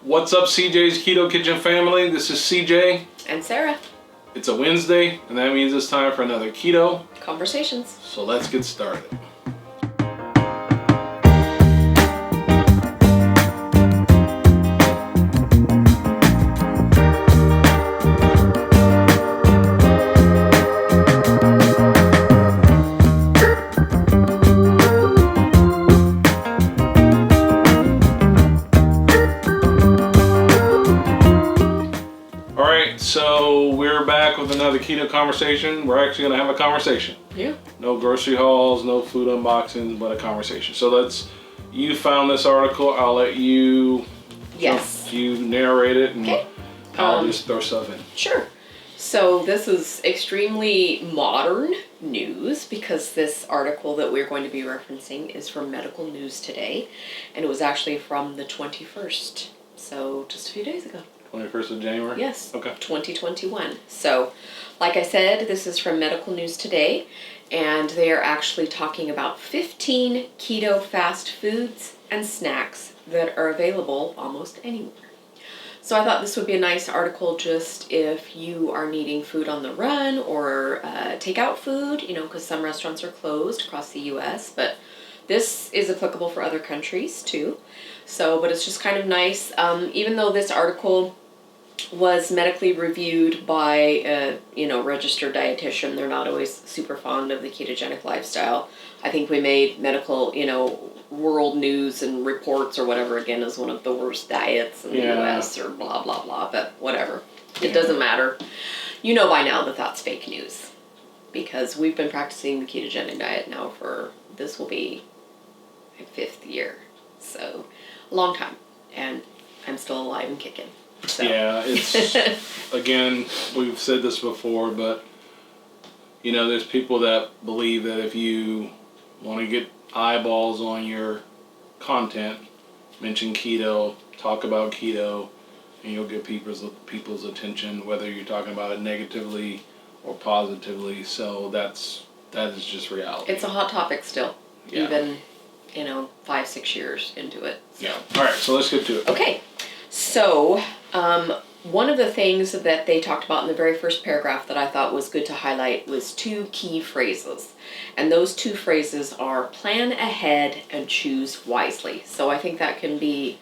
What's up, CJ's Keto Kitchen family? This is CJ. And Sarah. It's a Wednesday, and that means it's time for another Keto Conversations. So let's get started. So we're back with another Keto Conversation. We're actually going to have a conversation. Yeah. No grocery hauls, no food unboxings, but a conversation. So you found this article. I'll let you, yes, you narrate it, and okay. I'll just throw stuff in. Sure. So this is extremely modern news because this article that we're going to be referencing is from Medical News Today, and it was actually from the 21st, so just a few days ago. 21st of January? Yes. Okay. 2021. So, like I said, this is from Medical News Today, and they are actually talking about 15 keto fast foods and snacks that are available almost anywhere. So I thought this would be a nice article just if you are needing food on the run or takeout food, because some restaurants are closed across the U.S., but this is applicable for other countries too. So, but it's just kind of nice. Even though this article was medically reviewed by a, registered dietitian, they're not always super fond of the ketogenic lifestyle. I think we made medical, world news and reports or whatever again as one of the worst diets in the U.S. or blah, blah, blah, but whatever. It doesn't matter. You know by now that that's fake news because we've been practicing the ketogenic diet now this will be my 5th year. So, a long time. And I'm still alive and kicking. So. Yeah, it's, again, we've said this before, but, there's people that believe that if you want to get eyeballs on your content, mention keto, talk about keto, and you'll get people's attention, whether you're talking about it negatively or positively. So that is just reality. It's a hot topic still, even 5-6 years into it. So. Yeah. All right, so let's get to it. Okay. So, one of the things that they talked about in the very first paragraph that I thought was good to highlight was 2 key phrases. And those 2 phrases are plan ahead and choose wisely. So I think that can be,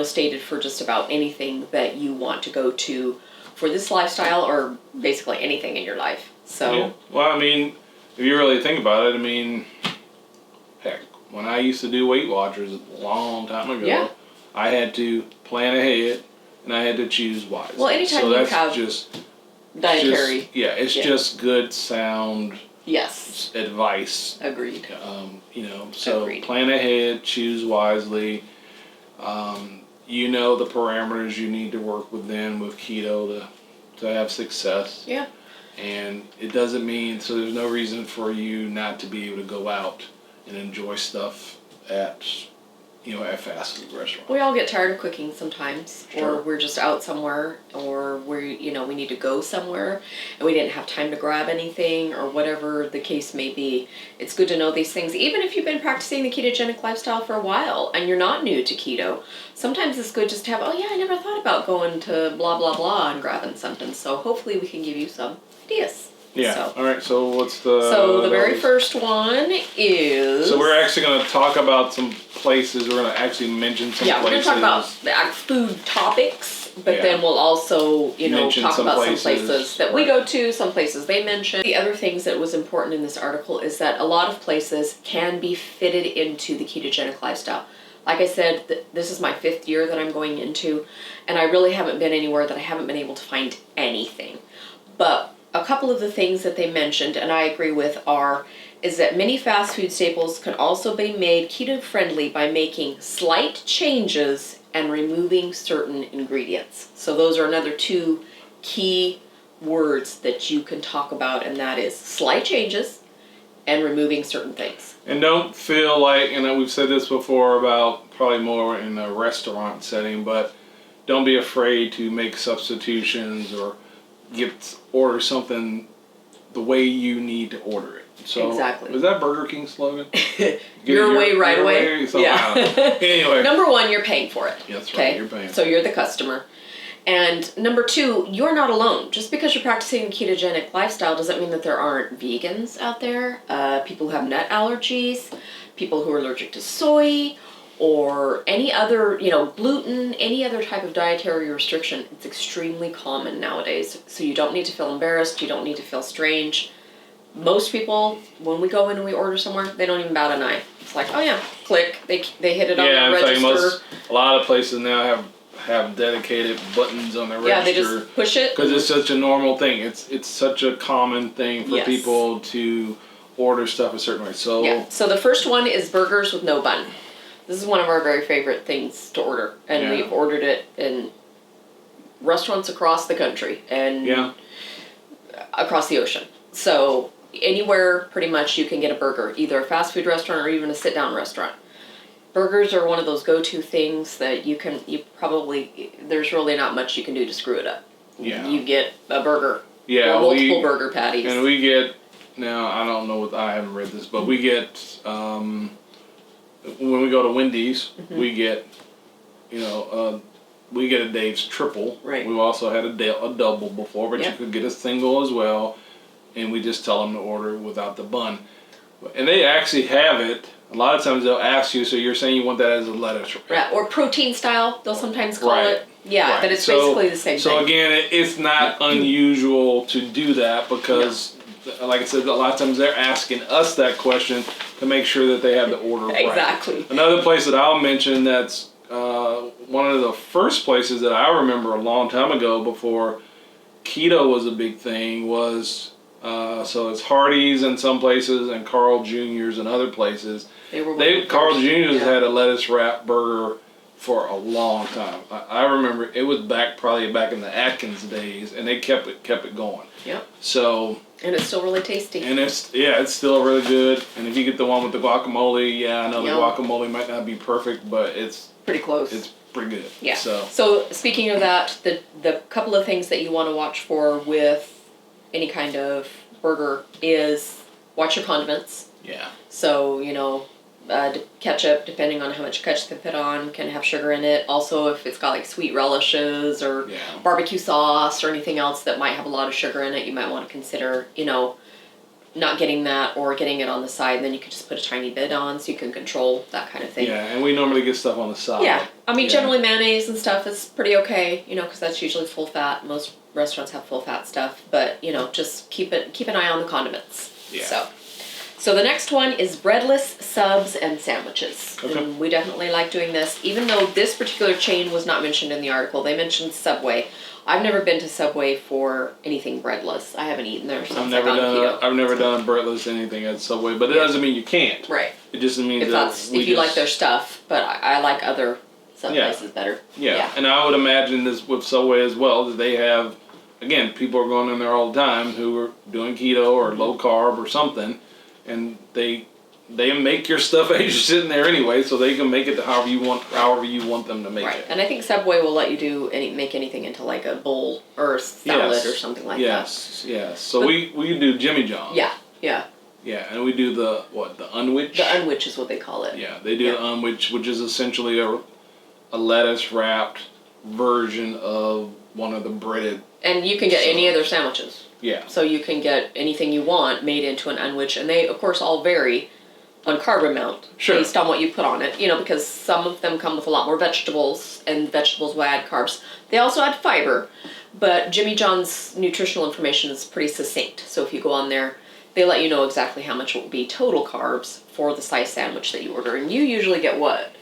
stated for just about anything that you want to go to for this lifestyle or basically anything in your life. So. Yeah. Well, if you really think about it, heck, when I used to do Weight Watchers a long time ago, I had to plan ahead and I had to choose wisely. Well, anytime you have dietary. It's just good, sound advice. Agreed. So Agreed. Plan ahead, choose wisely. The parameters you need to work within with keto to have success. Yeah. And it doesn't mean, so there's no reason for you not to be able to go out and enjoy stuff at fast food restaurants. We all get tired of cooking sometimes, Sure. or we're just out somewhere, or we need to go somewhere, and we didn't have time to grab anything, or whatever the case may be. It's good to know these things, even if you've been practicing the ketogenic lifestyle for a while, and you're not new to keto. Sometimes it's good just to have, I never thought about going to blah, blah, blah, and grabbing something, so hopefully we can give you some ideas. Yeah. So. All right. So what's the? So the very first one is. So we're actually going to talk about some places. We're going to actually mention some places. Yeah, we're going to talk about food topics, but then we'll also, talk about some places that we go to, some places they mention. The other things that was important in this article is that a lot of places can be fitted into the ketogenic lifestyle. Like I said, this is my 5th year that I'm going into, and I really haven't been anywhere that I haven't been able to find anything. But a couple of the things that they mentioned, and I agree with, is that many fast food staples can also be made keto-friendly by making slight changes and removing certain ingredients. So those are another 2 key words that you can talk about, and that is slight changes and removing certain things. And don't feel like, we've said this before about probably more in a restaurant setting, but don't be afraid to make substitutions or order something the way you need to order it. So, exactly. is that Burger King's slogan? Your way, right away. So, Yeah. Anyway. Number one, you're paying for it. Yeah, that's right. You're paying. So you're the customer. And number two, you're not alone. Just because you're practicing a ketogenic lifestyle doesn't mean that there aren't vegans out there, people who have nut allergies, people who are allergic to soy, or any other, gluten, any other type of dietary restriction. It's extremely common nowadays. So you don't need to feel embarrassed. You don't need to feel strange. Most people, when we go in and we order somewhere, they don't even bat an eye. It's like, oh yeah, click. They hit it on the register. A lot of places now have dedicated buttons on their register. Yeah, they just push it. Because it's such a normal thing. It's such a common thing for people to order stuff a certain way. So yeah. So the first one is burgers with no bun. This is one of our very favorite things to order, and we've ordered it in restaurants across the country and across the ocean. So anywhere pretty much you can get a burger, either a fast food restaurant or even a sit-down restaurant. Burgers are one of those go-to things that there's really not much you can do to screw it up. Yeah. You get a burger. Yeah. Or multiple burger patties. And we get, now I don't know I haven't read this, but we get, when we go to Wendy's, we get, we get a Dave's triple. Right. We've also had a double before, but you could get a single as well. And we just tell them to order without the bun. And they actually have it. A lot of times they'll ask you, so you're saying you want that as a lettuce. Right, or protein style, they'll sometimes call it. Yeah, right. But it's basically the same thing. So again, it's not unusual to do that because, like I said, a lot of times they're asking us that question to make sure that they have the order right. Exactly. Another place that I'll mention that's one of the first places that I remember a long time ago before keto was a big thing was... so it's Hardee's in some places and Carl Jr.'s in other places. Carl Jr.'s had a lettuce wrap burger for a long time. I remember it was probably back in the Atkins days, and they kept it going. Yep. So. And it's still really tasty. And it's still really good. And if you get the one with the guacamole, I know the guacamole might not be perfect, but it's pretty close. It's pretty good. Yeah. So speaking of that, the couple of things that you want to watch for with any kind of burger is watch your condiments. Yeah. So, ketchup, depending on how much ketchup they put on, can have sugar in it. Also, if it's got like sweet relishes or barbecue sauce or anything else that might have a lot of sugar in it, you might want to consider, not getting that or getting it on the side. And then you could just put a tiny bit on so you can control that kind of thing. Yeah, and we normally get stuff on the side. Yeah. I mean, generally mayonnaise and stuff is pretty okay, because that's usually full fat. Most restaurants have full fat stuff, but, just keep an eye on the condiments. Yeah. So the next one is breadless subs and sandwiches. Okay. And we definitely like doing this. Even though this particular chain was not mentioned in the article, they mentioned Subway. I've never been to Subway for anything breadless. I haven't eaten there since I've never done a breadless anything at Subway, but it doesn't mean you can't. Right. It just means if you like their stuff, but I like other sub places better. Yeah, and I would imagine this with Subway as well, that they have, again, people are going in there all the time who are doing keto or low carb or something, and they make your stuff as you're sitting there anyway, so they can make it to however you want them to make it. And I think Subway will let you make anything into like a bowl or a salad or something like that. Yes. So we do Jimmy John's. Yeah. Yeah, and we do the unwich? The unwich is what they call it. Yeah, they do the unwich, which is essentially a lettuce wrapped version of one of the breaded. And you can get any other sandwiches. Yeah. So you can get anything you want made into an unwich, and they of course all vary on carb amount based on what you put on it, because some of them come with a lot more vegetables, and vegetables will add carbs. They also add fiber, but Jimmy John's nutritional information is pretty succinct. So if you go on there, they let you know exactly how much will be total carbs for the size sandwich that you order. And you usually get what?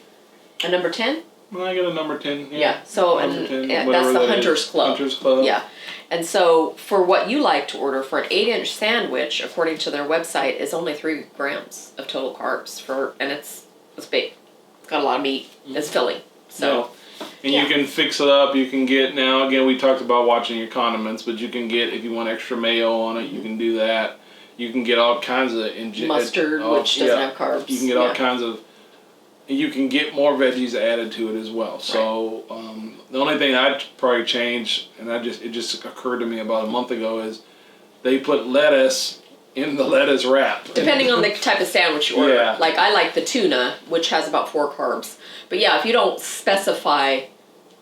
A number 10? Well, I get a number 10. Yeah. So number 10, that's the Hunter's Club. Hunter's Club. Yeah. And so for what you like to order for an 8-inch sandwich, according to their website, is only 3 grams of total carbs and it's big. It's got a lot of meat. It's filling. So. Yeah. And you can fix it up. You can get, now again, we talked about watching your condiments, but you can get, if you want extra mayo on it, you can do that. You can get all kinds of mustard, which doesn't have carbs. You can get all kinds of. You can get more veggies added to it as well. So the only thing I'd probably change, and it just occurred to me about a month ago, is they put lettuce in the lettuce wrap. Depending on the type of sandwich you order. Yeah. Like, I like the tuna, which has about 4 carbs. But yeah, if you don't specify,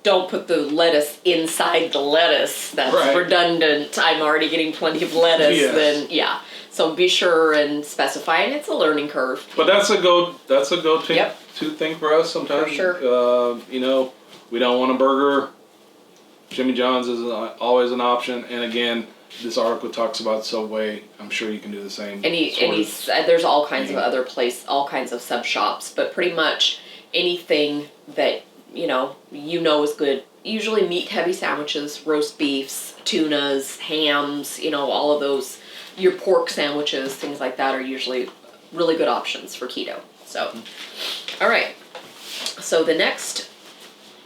don't put the lettuce inside the lettuce. That's redundant. I'm already getting plenty of lettuce. Yes. Then, yeah. So be sure and specify, and it's a learning curve. But that's a go-to Yep. thing for us sometimes. For sure. You know, we don't want a burger. Jimmy John's is always an option. And again, this article talks about Subway. I'm sure you can do the same. There's all kinds of other all kinds of sub shops, but pretty much anything that you know is good. Usually meat heavy sandwiches, roast beefs, tunas, hams, all of those. Your pork sandwiches, things like that are usually really good options for keto. So, all right. So the next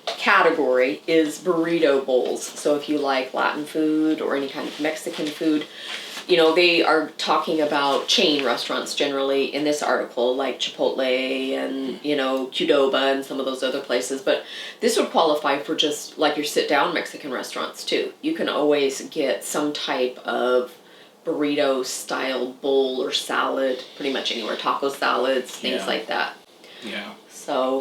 category is burrito bowls. So if you like Latin food or any kind of Mexican food, they are talking about chain restaurants generally in this article, like Chipotle and, Qdoba and some of those other places. But this would qualify for just like your sit-down Mexican restaurants too. You can always get some type of burrito style bowl or salad pretty much anywhere. Taco salads, things like that. Yeah. So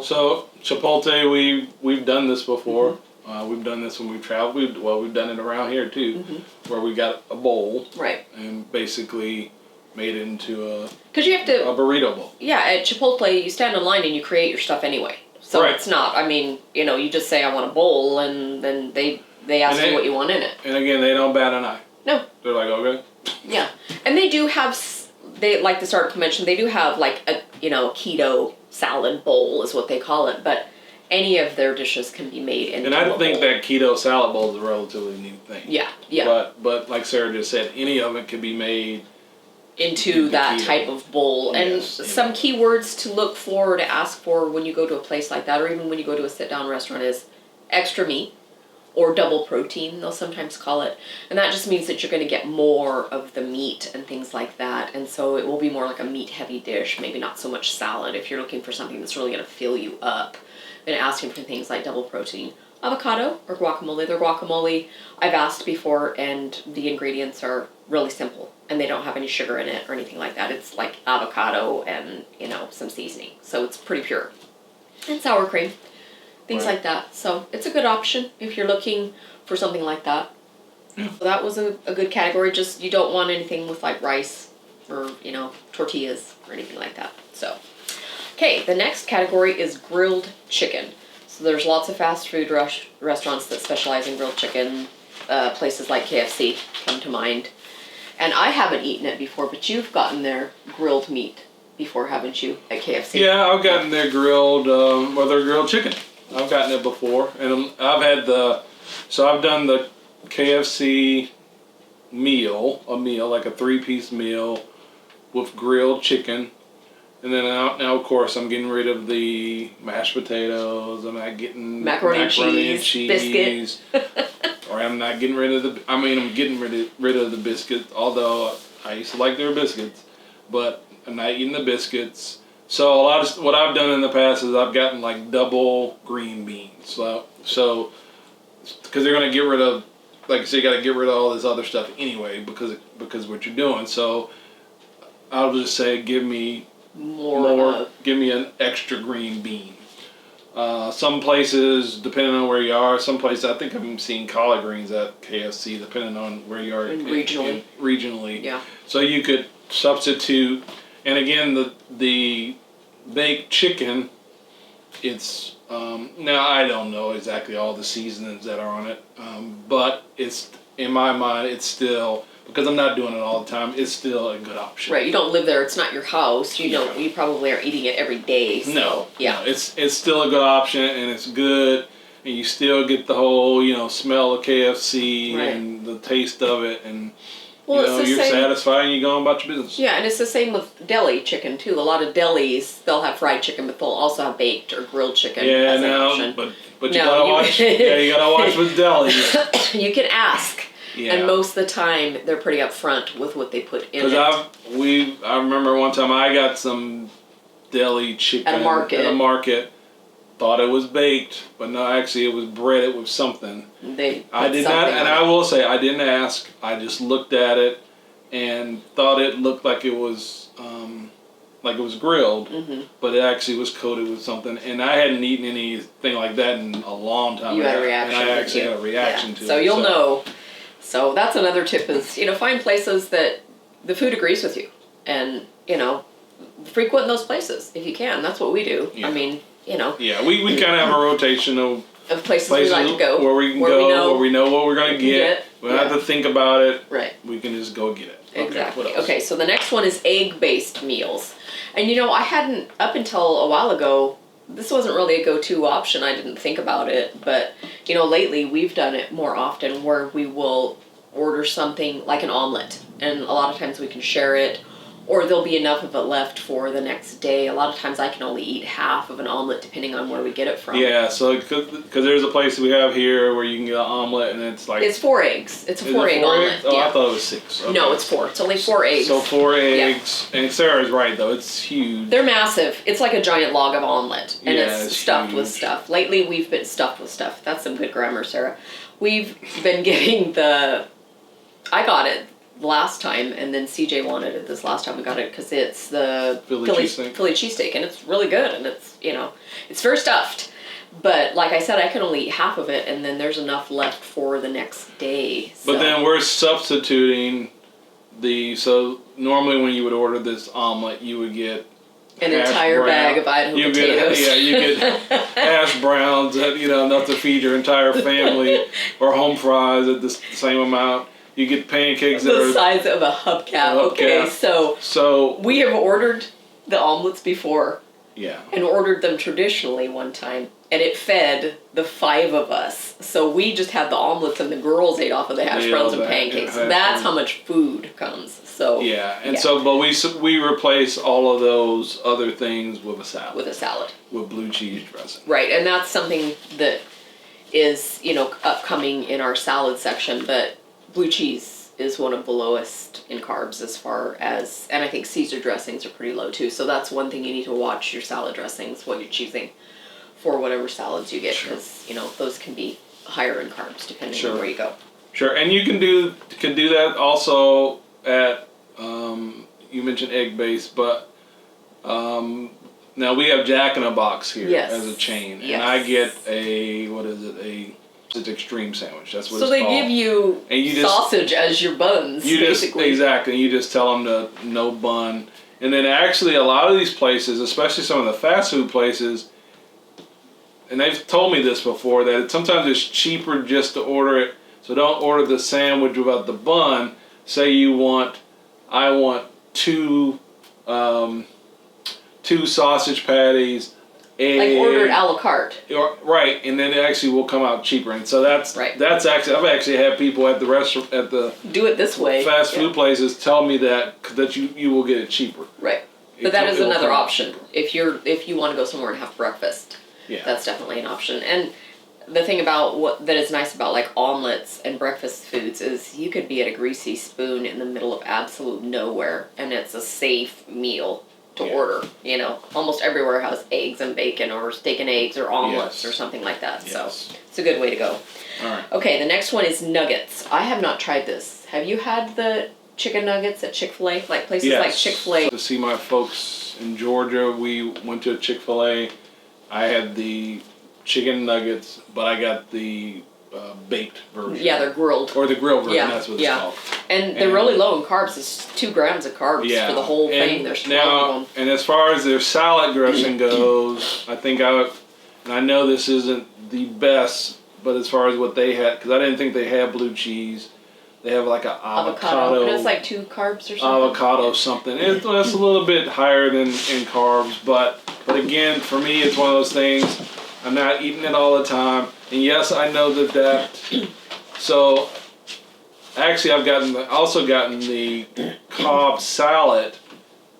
Chipotle, we've done this before. We've done this when we've traveled. We've done it around here too, where we got a bowl, right, and basically made it into a burrito bowl. Yeah, at Chipotle, you stand in line and you create your stuff anyway. So it's not. I mean, you just say I want a bowl, and then they ask you what you want in it. And again, they don't bat an eye. No. They're like, okay. Yeah, and they do have. Like this article mentioned, they do have like a keto salad bowl is what they call it, but any of their dishes can be made into And I a think bowl. that keto salad bowl is a relatively new thing. Yeah. But like Sarah just said, any of it can be made into that keto type of bowl. And some keywords to look for or to ask for when you go to a place like that, or even when you go to a sit-down restaurant, is extra meat or double protein, they'll sometimes call it. And that just means that you're going to get more of the meat and things like that. And so it will be more like a meat-heavy dish, maybe not so much salad if you're looking for something that's really going to fill you up. And asking for things like double protein. Avocado or guacamole. Their guacamole, I've asked before, and the ingredients are really simple. And they don't have any sugar in it or anything like that. It's like avocado and, some seasoning. So it's pretty pure. And sour cream. Things like that. So it's a good option if you're looking for something like that. Yeah. So that was a good category. Just you don't want anything with like rice or, tortillas or anything like that. So, okay, the next category is grilled chicken. So there's lots of fast food restaurants that specialize in grilled chicken. Places like KFC come to mind. And I haven't eaten it before, but you've gotten their grilled meat before, haven't you, at KFC? Yeah, I've gotten their grilled, their grilled chicken. I've gotten it before, and I've had I've done the KFC meal, like a 3-piece meal with grilled chicken, and then now of course I'm getting rid of the mashed potatoes. I'm not getting macaroni and cheese biscuit. Or I'm not getting rid of I'm getting rid of the biscuits. Although I used to like their biscuits, but I'm not eating the biscuits. So what I've done in the past is I've gotten like double green beans. So because they're gonna get rid of, like I said, you got to get rid of all this other stuff anyway because what you're doing. So I'll just say give me more. Give me an extra green bean. Some places, depending on where you are, some places I think I've seen collard greens at KFC, depending on where you are regionally. Yeah. So you could substitute, and again the baked chicken. It's now I don't know exactly all the seasonings that are on it, but it's in my mind it's still, because I'm not doing it all the time, it's still a good option. Right, you don't live there, it's not your house, you probably are eating it every day. So, no, yeah. It's still a good option, and it's good, and you still get the whole, smell of KFC and the taste of it, and you're satisfied and you're going about your business. Yeah, and it's the same with deli chicken too. A lot of delis, they'll have fried chicken, but they'll also have baked or grilled chicken as an option. But you gotta watch. Yeah, you gotta watch with delis. You can ask. Yeah. And most of the time, they're pretty upfront with what they put in it. Because I remember one time I got some deli chicken at a market. Thought it was baked, but no, actually it was breaded with something. I did not, and I will say I didn't ask. I just looked at it, and thought it looked like it was grilled, but it actually was coated with something. And I hadn't eaten anything like that in a long time. You had a reaction. And I actually had a reaction to it. So you'll know. So that's another tip is, find places that the food agrees with you. And, frequent those places if you can. That's what we do. Yeah. I mean, Yeah, we kind of have a rotation of places we like to go. Where we can go, where we know what we're going to get. We don't have to think about it. Right. We can just go get it. Exactly. Okay, so the next one is egg-based meals. And I hadn't, up until a while ago, this wasn't really a go-to option. I didn't think about it. But, lately we've done it more often where we will order something like an omelet. And a lot of times we can share it. Or there'll be enough of it left for the next day. A lot of times I can only eat half of an omelet depending on where we get it from. Yeah, so because there's a place we have here where you can get an omelet and it's like... It's 4 eggs. It's a 4-egg omelet. Oh, yeah. I thought it was 6. Okay. No, it's 4. It's only 4 eggs. So 4 eggs. Yeah. And Sarah's right, though. It's huge. They're massive. It's like a giant log of omelet. And it's stuffed huge. with stuff. Lately we've been stuffed with stuff. That's some good grammar, Sarah. We've been getting I got it last time, and then CJ wanted it this last time we got it because it's the Philly cheesesteak, and it's really good, and it's it's very stuffed. But like I said, I can only eat half of it, and then there's enough left for the next day. So. But then we're substituting so normally when you would order this omelet, you would get an entire bag of Idaho potatoes. You get hash browns that enough to feed your entire family, or home fries at the same amount. You get pancakes that are the size of a hubcap. Okay, so we have ordered the omelets before. Yeah. And ordered them traditionally one time, and it fed the 5 of us. So we just had the omelets, and the girls ate off of the hash browns and pancakes. That's how much food comes. So but we replace all of those other things with a salad. With blue cheese dressing. Right, and that's something that is upcoming in our salad section, but. Blue cheese is one of the lowest in carbs and I think Caesar dressings are pretty low too. So that's one thing you need to watch your salad dressings, what you're choosing for whatever salads you get, because those can be higher in carbs depending on where you go. Sure, and you can do that also at you mentioned egg based, but now we have Jack in a Box here as a chain, and I get it's extreme sandwich. That's what it's called. So they give you sausage as your buns, basically. Exactly. You just tell them to no bun. And then actually a lot of these places, especially some of the fast food places, and they've told me this before, that sometimes it's cheaper just to order it. So don't order the sandwich without the bun. Say I want 2 sausage patties, like ordered a la carte. Right, and then it actually will come out cheaper. And so that's actually, I've actually had people at the restaurant, at the do it this way fast food places tell me that you will get it cheaper. Right, but that is another option if you want to go somewhere and have breakfast. Yeah, that's definitely an option. And the thing about that is nice about like omelets and breakfast foods is you could be at a greasy spoon in the middle of absolute nowhere, and it's a safe meal to order. Almost everywhere has eggs and bacon or steak and eggs or omelets or something like that. So it's a good way to go. All right. Okay, the next one is nuggets. I have not tried this. Have you had the chicken nuggets at Chick-fil-A? Like places like Chick-fil-A. To see my folks in Georgia, we went to a Chick-fil-A. I had the chicken nuggets, but I got the baked version. Yeah, they're grilled. Or the grilled version, that's what it's called. And they're really low in carbs. It's 2 grams of carbs for the whole thing. There's 12 of them. And as far as their salad dressing goes, I know this isn't the best, but as far as what they had, because I didn't think they had blue cheese. They have like an avocado. And it's like 2 carbs or something. Avocado something. That's a little bit higher than in carbs, but again, for me, it's one of those things. I'm not eating it all the time. And yes, I know that. So, actually, I've also gotten the Cobb salad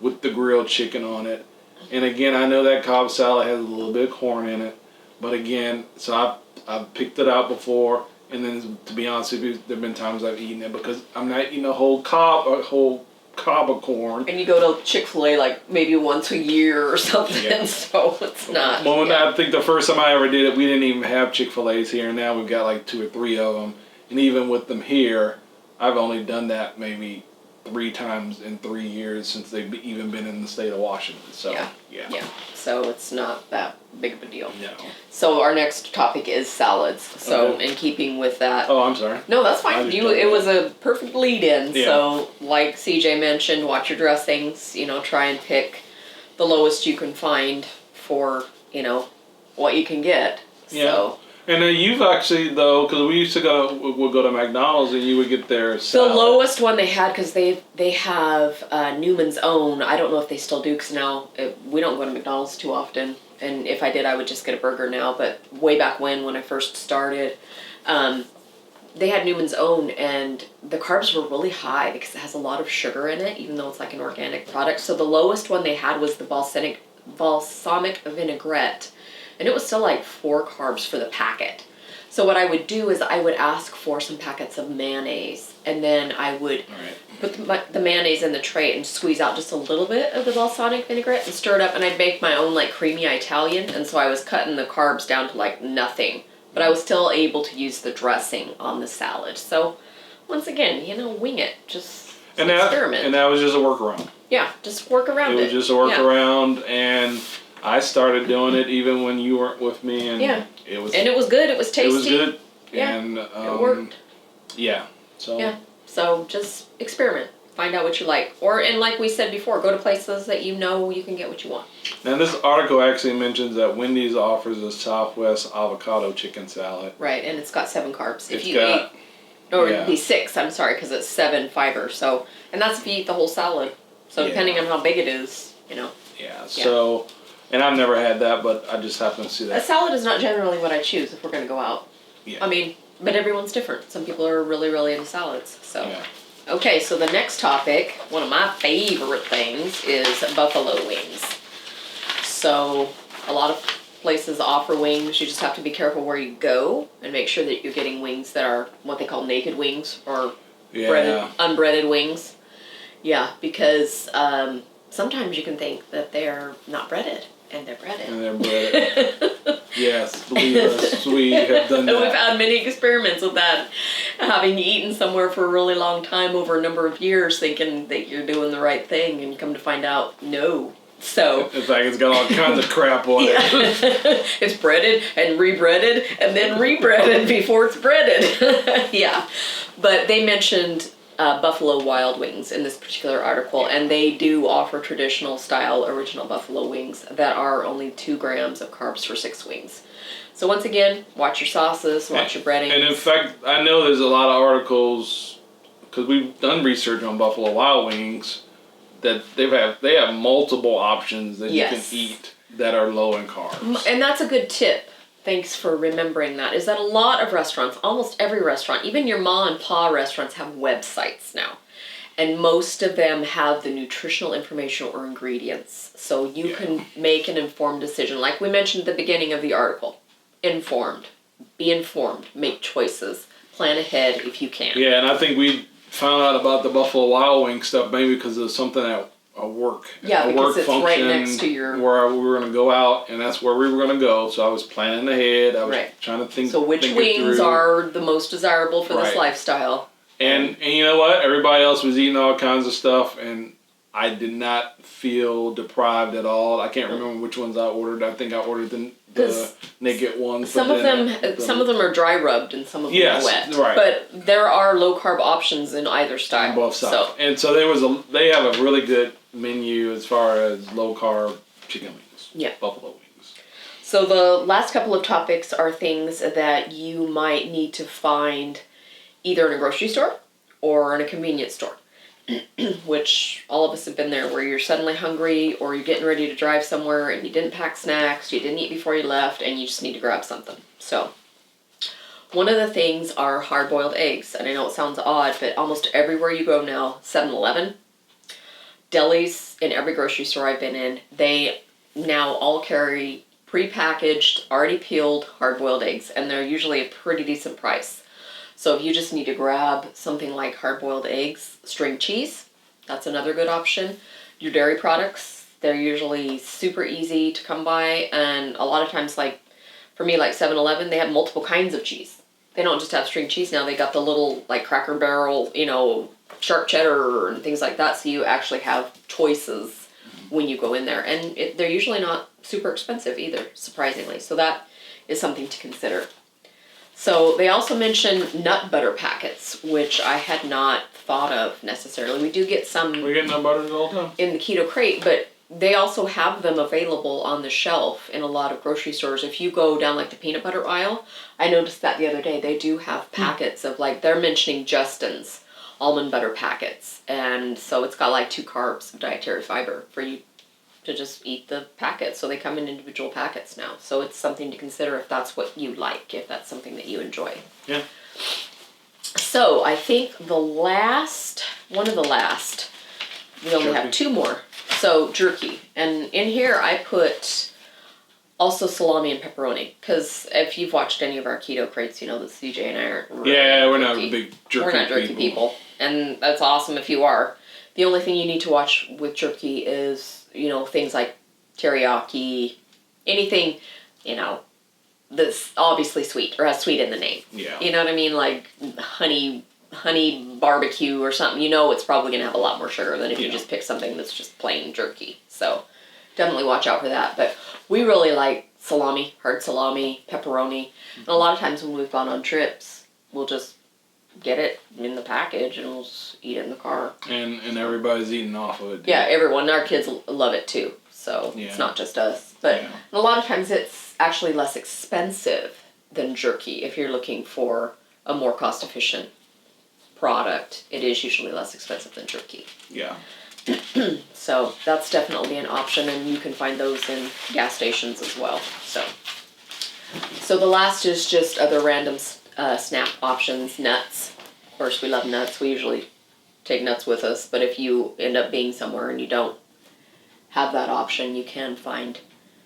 with the grilled chicken on it. And again, I know that Cobb salad has a little bit of corn in it. But again, so I've picked it out before. And then, to be honest with you, there have been times I've eaten it because I'm not eating a whole cob of corn. And you go to Chick-fil-A like maybe once a year or something, so it's not. Well, I think the first time I ever did it, we didn't even have Chick-fil-A's here, and now we've got like 2 or 3 of them. And even with them here, I've only done that maybe 3 times in 3 years since they've even been in the state of Washington. So, Yeah. So it's not that big of a deal. No. So our next topic is salads. So in keeping with that. Oh, I'm sorry. No, that's fine. It was a perfect lead in. Yeah. So like CJ mentioned, watch your dressings, try and pick the lowest you can find for, what you can get. Yeah. So And then you've actually, though, because we used to we'd go to McDonald's and you would get their salad. The lowest one they had, because they have Newman's Own. I don't know if they still do, because now we don't go to McDonald's too often. And if I did, I would just get a burger now. But way back when I first started, they had Newman's Own, and the carbs were really high because it has a lot of sugar in it, even though it's like an organic product. So the lowest one they had was the balsamic vinaigrette. And it was still like 4 carbs for the packet. So what I would do is I would ask for some packets of mayonnaise, and then I would put the mayonnaise in the tray and squeeze out just a little bit of the balsamic vinaigrette and stir it up, and I'd make my own like creamy Italian, and so I was cutting the carbs down to like nothing, but I was still able to use the dressing on the salad. So once again, wing it, just experiment. And that was just a workaround. Yeah, just work around it. It was just a workaround, and I started doing it even when you weren't with me, and it was good. It was tasty. It was good. Yeah, and it worked. Yeah. So just experiment. Find out what you like, and like we said before, go to places that you can get what you want. Now this article actually mentions that Wendy's offers a Southwest avocado chicken salad. Right, and it's got 7 carbs. It'd be 6. I'm sorry, because it's 7 fiber. So, and that's if you eat the whole salad. So depending on how big it is, Yeah. So. And I've never had that, but I just happen to see that. A salad is not generally what I choose if we're going to go out. Yeah. I mean, but everyone's different. Some people are really, really into salads. So, Okay, so the next topic, one of my favorite things, is buffalo wings. So a lot of places offer wings. You just have to be careful where you go and make sure that you're getting wings that are what they call naked wings or unbreaded wings. Yeah, because sometimes you can think that they're not breaded. And they're breaded. Yes, believe us, we have done that. We've had many experiments with that. Having eaten somewhere for a really long time over a number of years thinking that you're doing the right thing and come to find out, no. So in fact, it's got all kinds of crap on it. It's breaded and rebreaded and then rebreaded before it's breaded. Yeah. But they mentioned Buffalo Wild Wings in this particular article, and they do offer traditional style original buffalo wings that are only 2 grams of carbs for 6 wings. So once again, watch your sauces, watch your breadings. And in fact, I know there's a lot of articles, because we've done research on Buffalo Wild Wings, that they have multiple options that you can eat that are low in carbs. And that's a good tip. Thanks for remembering that. Is that a lot of restaurants, almost every restaurant, even your ma and pa restaurants have websites now. And most of them have the nutritional information or ingredients. So you can make an informed decision. Like we mentioned at the beginning of the article. Informed. Be informed. Make choices. Plan ahead if you can. Yeah, and I think we found out about the Buffalo Wild Wing stuff maybe because of something at a work. Yeah, a because work it's function right next to your... where we were going to go out, and that's where we were going to go. So I was planning ahead. I was trying to think. So which wings are the most desirable for this lifestyle? And you know what? Everybody else was eating all kinds of stuff, and I did not feel deprived at all. I can't remember which ones I ordered. I think I ordered the naked ones. Some of them are dry rubbed and some of them are wet. Right. But there are low carb options in either style. On both sides. So they have a really good menu as far as low carb chicken wings. Yeah. Buffalo wings. So the last couple of topics are things that you might need to find either in a grocery store or in a convenience store. Which all of us have been there, where you're suddenly hungry or you're getting ready to drive somewhere and you didn't pack snacks, you didn't eat before you left, and you just need to grab something. So one of the things are hard-boiled eggs. And I know it sounds odd, but almost everywhere you go now, 7-Eleven, delis, in every grocery store I've been in, they now all carry pre-packaged, already peeled hard-boiled eggs, and they're usually a pretty decent price. So if you just need to grab something like hard-boiled eggs, string cheese, that's another good option. Your dairy products, they're usually super easy to come by, and a lot of times, like for me, like 7-Eleven, they have multiple kinds of cheese. they don't just have string cheese now. They got the little like Cracker Barrel, sharp cheddar and things like that. So you actually have choices when you go in there, and they're usually not super expensive either, surprisingly. So that is something to consider. So they also mention nut butter packets, which I had not thought of necessarily. We do get some. We get nut butters all the time in the Keto Crate, but they also have them available on the shelf in a lot of grocery stores. If you go down like the peanut butter aisle, I noticed that the other day. They do have packets of like, they're mentioning Justin's almond butter packets, and so it's got like 2 carbs of dietary fiber for you to just eat the packet. So they come in individual packets now. So it's something to consider if that's what you like, if that's something that you enjoy. Yeah. So I think one of the last, we only have 2 more. So jerky. And in here I put also salami and pepperoni. Because if you've watched any of our keto crates, you know that CJ and I aren't really we're not big jerky We're not jerky people. And that's awesome if you are. The only thing you need to watch with jerky is, things like teriyaki, anything, that's obviously sweet or has sweet in the name. Yeah. You know what I mean? Like honey barbecue or something. It's probably going to have a lot more sugar than if you just pick something that's just plain jerky. So definitely watch out for that. But we really like salami, hard salami, pepperoni. And a lot of times when we've gone on trips, we'll just get it in the package and we'll just eat it in the car. And everybody's eating off of it. Yeah, everyone. Our kids love it too. So it's not just us. But a lot of times it's actually less expensive than jerky. If you're looking for a more cost efficient product, it is usually less expensive than jerky. Yeah. So that's definitely an option, and you can find those in gas stations as well. So the last is just other random snap options. Nuts. Of course, we love nuts. We usually take nuts with us, but if you end up being somewhere and you don't have that option, you can find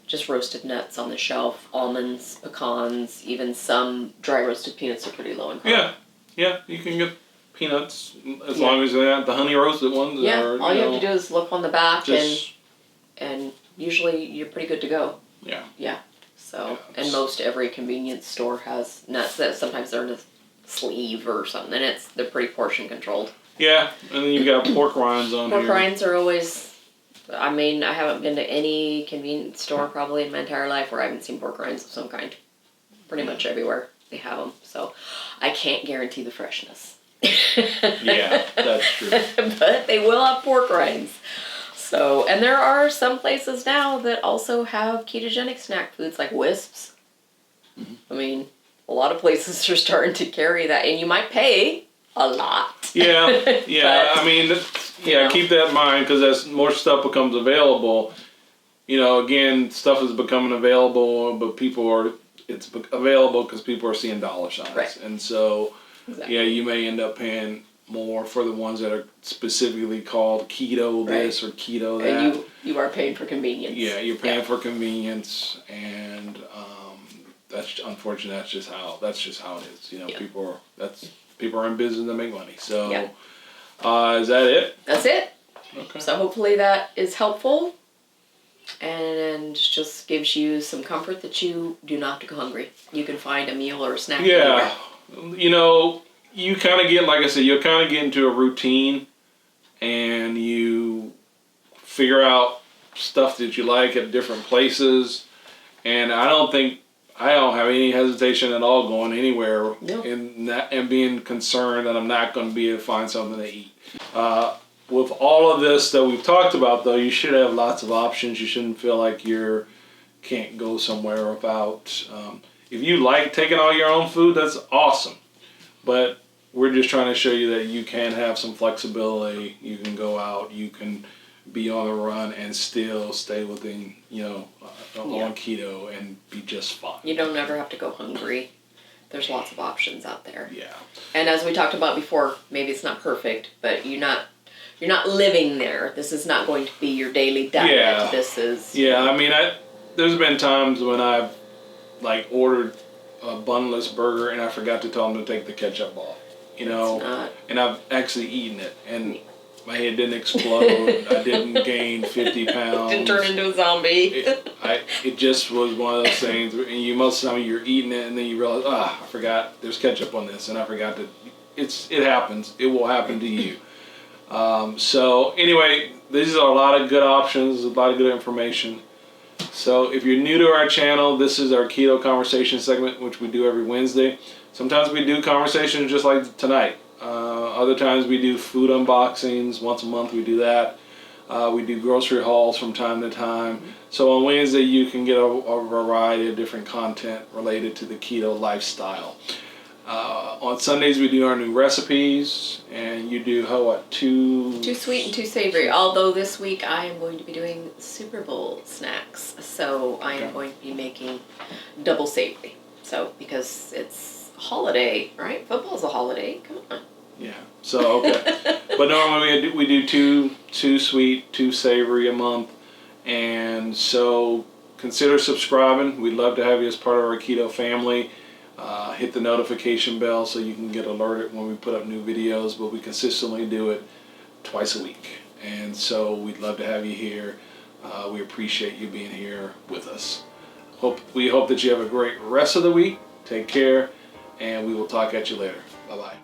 just roasted nuts on the shelf. Almonds, pecans, even some dry roasted peanuts are pretty low in carb. Yeah, you can get peanuts as long as they're not the honey roasted ones. Yeah, all you have to do is look on the back and usually you're pretty good to go. Yeah. Yeah. So, and most every convenience store has nuts that sometimes they're in a sleeve or something, and they're pretty portion controlled. Yeah, and then you've got pork rinds on here. Pork rinds are always, I haven't been to any convenience store probably in my entire life where I haven't seen pork rinds of some kind. Pretty much everywhere they have them, so I can't guarantee the freshness. Yeah, that's true. But they will have pork rinds. So, and there are some places now that also have ketogenic snack foods like Wisps. Mm-hmm. A lot of places are starting to carry that, and you might pay a lot. Yeah. But, keep that in mind, because as more stuff becomes available, again, stuff is becoming available, but it's available because people are seeing dollar signs. Right. And so, exactly. You may end up paying more for the ones that are specifically called keto this or keto that. And you are paying for convenience. Yeah, you're paying for convenience, and that's unfortunate. That's just how it is. People are in business to make money. So, is that it? That's it. Okay. So hopefully that is helpful, and just gives you some comfort that you do not have to go hungry. You can find a meal or a snack. Yeah, anywhere. You kind of get, like I said, you'll kind of get into a routine, and you figure out stuff that you like at different places. And I don't have any hesitation at all going anywhere and being concerned that I'm not going to be able to find something to eat. With all of this that we've talked about, though, you should have lots of options. You shouldn't feel like can't go somewhere without. If you like taking all your own food, that's awesome. But we're just trying to show you that you can have some flexibility. You can go out. You can be on the run and still stay within, on keto and be just fine. You don't ever have to go hungry. There's lots of options out there. Yeah. And as we talked about before, maybe it's not perfect, but you're not living there. This is not going to be your daily diet. Yeah. This is. Yeah. There's been times when I've ordered a bunless burger and I forgot to tell them to take the ketchup off. And I've actually eaten it, and My head didn't explode. I didn't gain 50 pounds. Didn't turn into a zombie. It just was one of those things, and most of the time you're eating it, and then you realize, I forgot there's ketchup on this, and I forgot that it happens. It will happen to you. So anyway, these are a lot of good options, a lot of good information. So if you're new to our channel, this is our Keto Conversation segment, which we do every Wednesday. Sometimes we do conversations just like tonight. Other times we do food unboxings. Once a month we do that. We do grocery hauls from time to time. So on Wednesday you can get a variety of different content related to the keto lifestyle. On Sundays we do our new recipes, and you do two sweet and two savory. Although this week I am going to be doing Super Bowl snacks, so I am going to be making double savory. So because it's a holiday, right? Football's a holiday. Come on. Yeah. So okay, but normally we do two sweet, two savory a month, and so consider subscribing. We'd love to have you as part of our keto family. Hit the notification bell so you can get alerted when we put up new videos, but we consistently do it twice a week. And so we'd love to have you here. We appreciate you being here with us. We hope that you have a great rest of the week. Take care, and we will talk at you later. Bye-bye.